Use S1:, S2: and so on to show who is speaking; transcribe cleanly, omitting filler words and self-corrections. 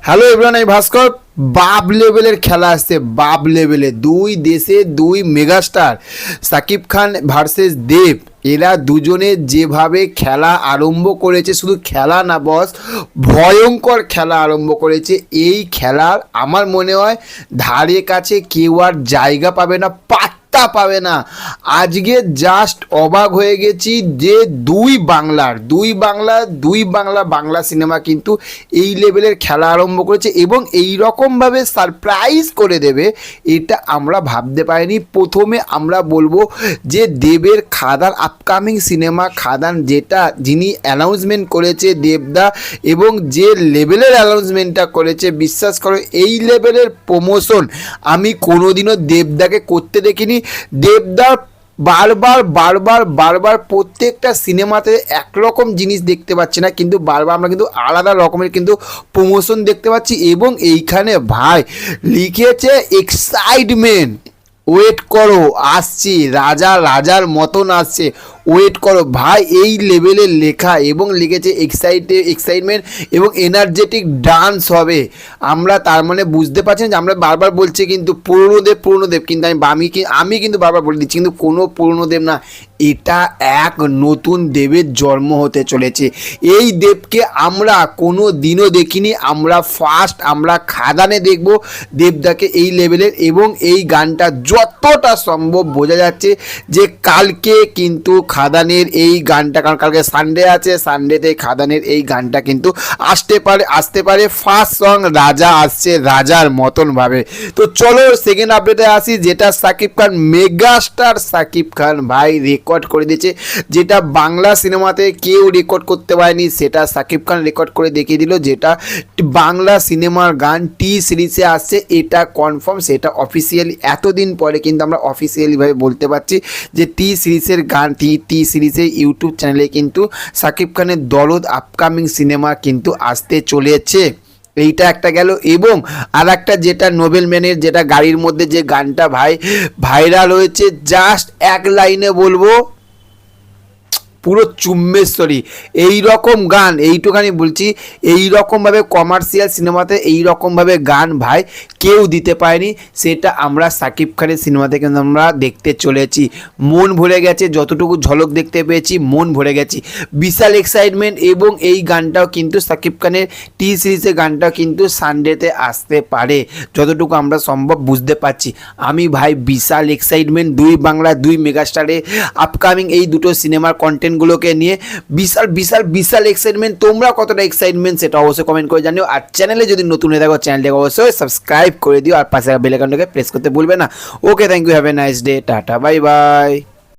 S1: Hello everyone, আমি ভাস্কর। বাপ লেভেলের খেলা আসছে, বাপ লেভেলে দুই দেশে দুই মেগাস্টার সাকিব খান ভার্সেস দেব। এরা দুজনে যেভাবে খেলা আরম্ভ করেছে, শুধু খেলা না বস, ভয়ঙ্কর খেলা আরম্ভ করেছে। এই খেলার আমার মনে হয় ধারে কাছে কেউ আর জায়গা পাবে না, পাত্তা পাবে না। আজকে জাস্ট অবাক হয়ে গেছি যে বাংলা সিনেমা কিন্তু এই লেভেলের খেলা আরম্ভ করেছে এবং এই রকমভাবে সারপ্রাইজ করে দেবে এটা আমরা ভাবতে পারিনি। প্রথমে আমরা বলবো যে দেবের খাদান আপকামিং সিনেমা খাদান, যেটা যিনি অ্যানাউন্সমেন্ট করেছে দেবদা, এবং যে লেভেলের অ্যানাউন্সমেন্টটা করেছে, বিশ্বাস করো এই লেভেলের প্রমোশন আমি কোনোদিনও দেবদাকে করতে দেখিনি। দেবদা বারবার প্রত্যেকটা সিনেমাতে একরকম জিনিস দেখতে পাচ্ছি না, কিন্তু বারবার আমরা কিন্তু আলাদা রকমের কিন্তু প্রমোশন দেখতে পাচ্ছি। এবং এইখানে ভাই লিখেছে এক্সাইটমেন্ট, ওয়েট করো আসছি, রাজার মতন আসছে, ওয়েট করো ভাই। এই লেভেলের লেখা এবং লিখেছে এক্সাইটমেন্ট এবং এনার্জেটিক ডান্স হবে। আমরা তার মানে বুঝতে পারছেন যে আমরা বারবার বলছি কিন্তু পুরনোদেব, কিন্তু আমি কিন্তু বারবার বলে দিচ্ছি কিন্তু কোনো পুরনোদেব না, এটা এক নতুন দেবের জন্ম হতে চলেছে। এই দেবকে আমরা কোনো দিনও দেখিনি, আমরা খাদানে দেখব দেবদাকে এই লেভেলের। এবং এই গানটা যতটা সম্ভব বোঝা যাচ্ছে যে কালকে কিন্তু খাদানের এই গানটা, কারণ কালকে সানডে আছে, সানডেতে খাদানের এই গানটা কিন্তু আসতে পারে। ফার্স্ট সং রাজা আসছে রাজার মতন ভাবে। তো চলো সেকেন্ড আপডেটে আসি, যেটা সাকিব খান, মেগাস্টার সাকিব খান ভাই রেকর্ড করে দিয়েছে, যেটা বাংলা সিনেমাতে কেউ রেকর্ড করতে পারেনি, সেটা সাকিব খান রেকর্ড করে দেখিয়ে দিল। যেটা বাংলা সিনেমার গান টি সিরিজে আসছে, এটা কনফার্ম, সেটা অফিসিয়ালি এতদিন পরে কিন্তু আমরা অফিসিয়ালিভাবে বলতে পারছি যে টি সিরিজের গান, টি সিরিজের ইউটিউব চ্যানেলে কিন্তু সাকিব খানের দরদ আপকামিং সিনেমা কিন্তু আসতে চলেছে। এইটা একটা গেল। এবং আর একটা যেটা নোবেল ম্যানের, যেটা গাড়ির মধ্যে যে গানটা ভাই ভাইরাল হয়েছে, জাস্ট এক লাইনে বলবো পুরো চুম্বেশ্বরী। এই রকম গান, এইটুখানি বলছি, এই রকমভাবে কমার্শিয়াল সিনেমাতে এই রকমভাবে গান ভাই কেউ দিতে পারেনি, সেটা আমরা সাকিব খানের সিনেমাতে কিন্তু আমরা দেখতে চলেছি। মন ভরে গেছে, যতটুকু ঝলক দেখতে পেয়েছি মন ভরে গেছি, বিশাল এক্সাইটমেন্ট। এবং এই গানটাও কিন্তু সাকিব খানের টি সিরিজের গানটাও কিন্তু সানডেতে আসতে পারে, যতটুকু আমরা সম্ভব বুঝতে পারছি। আমি ভাই বিশাল এক্সাইটমেন্ট, দুই বাংলা দুই মেগাস্টারে আপকামিং এই দুটো সিনেমার কন্টেন্টগুলোকে নিয়ে বিশাল এক্সাইটমেন্ট। তোমরা কতটা এক্সাইটমেন্ট সেটা অবশ্যই কমেন্ট করে জানিও। আর চ্যানেলে যদি নতুন হয়ে থাকো চ্যানেলটাকে অবশ্যই সাবস্ক্রাইব করে দিও, আর পাশে বেল আইকনটাকে প্রেস করতে ভুলবে না। Okay, thank you, have a nice day, tata, bye by.